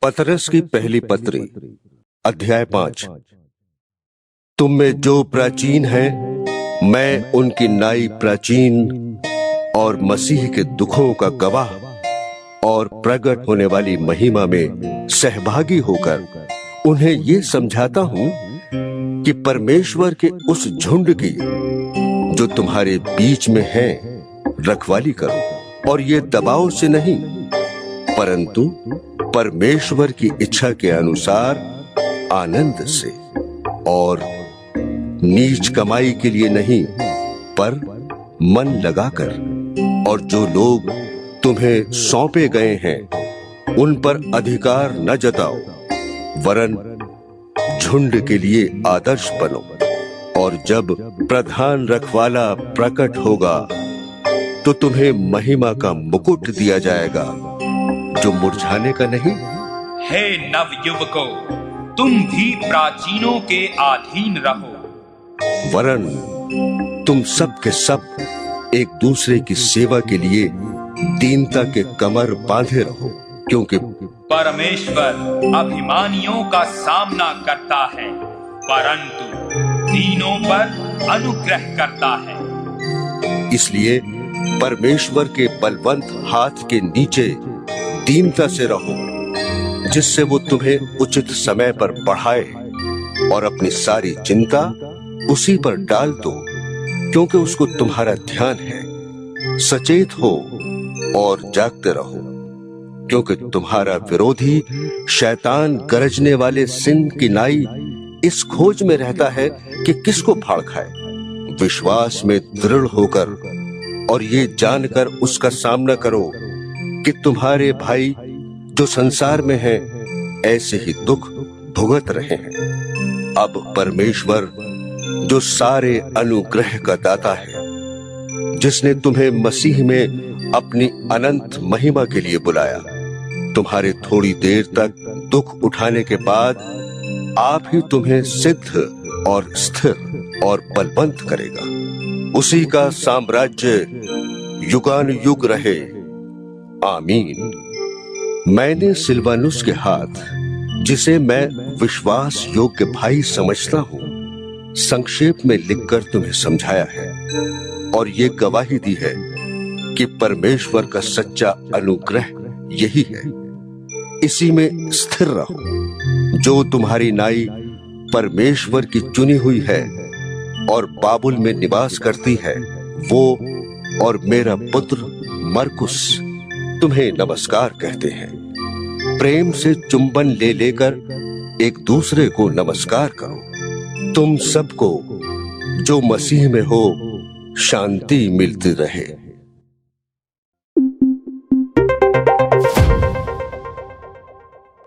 पतरस की पहली पत्री अध्याय 5। तुम में जो प्राचीन है, मैं उनकी नाई प्राचीन और मसीह के दुखों का गवाह और प्रकट होने वाली महिमा में सहभागी होकर उन्हें ये समझाता हूं कि परमेश्वर के उस झुंड की जो तुम्हारे बीच में है रखवाली करो, और ये दबाव से नहीं परंतु परमेश्वर की इच्छा के अनुसार आनंद से, और नीच कमाई के लिए नहीं पर मन लगाकर। और जो लोग तुम्हें सौंपे गए हैं उन पर अधिकार न जताओ, वरन झुंड के लिए आदर्श बनो। और जब प्रधान रखवाला प्रकट होगा तो तुम्हें महिमा का मुकुट दिया जाएगा जो मुरझाने का नहीं। हे नवयुवकों, तुम भी प्राचीनों के अधीन रहो, वरन तुम सब के सब एक दूसरे की सेवा के लिए दीनता के कमर बांधे रहो, क्योंकि परमेश्वर अभिमानियों का सामना करता है परंतु दीनों पर अनुग्रह करता है। इसलिए परमेश्वर के बलवंत हाथ के नीचे दीनता से रहो, जिससे वो तुम्हें उचित समय पर बढ़ाए, और अपनी सारी चिंता उसी पर डाल दो, क्योंकि उसको तुम्हारा ध्यान है। सचेत हो और जागते रहो, क्योंकि तुम्हारा विरोधी शैतान गरजने वाले सिंह की नाई इस खोज में रहता है कि किसको फाड़ खाए। विश्वास में दृढ़ होकर और ये जानकर उसका सामना करो कि तुम्हारे भाई जो संसार में हैं ऐसे ही दुख भुगत रहे हैं। अब परमेश्वर जो सारे अनुग्रह का दाता है, जिसने तुम्हें मसीह में अपनी अनंत महिमा के लिए बुलाया, तुम्हारे थोड़ी देर तक दुख उठाने के बाद आप ही तुम्हें सिद्ध और स्थिर और बलवंत करेगा। उसी का साम्राज्य युगानुयुग रहे। आमीन। मैंने सिलवानुस के हाथ, जिसे मैं विश्वास योग्य भाई समझता हूं, संक्षेप में लिखकर तुम्हें समझाया है, और ये गवाही दी है कि परमेश्वर का सच्चा अनुग्रह यही है। इसी में स्थिर रहो। जो तुम्हारी नाई परमेश्वर की चुनी हुई है और बाबुल में निवास करती है, वो और मेरा पुत्र मरकुस तुम्हें नमस्कार कहते हैं। प्रेम से चुंबन ले लेकर एक दूसरे को नमस्कार करो। तुम सबको जो मसीह में हो शांति मिलती रहे।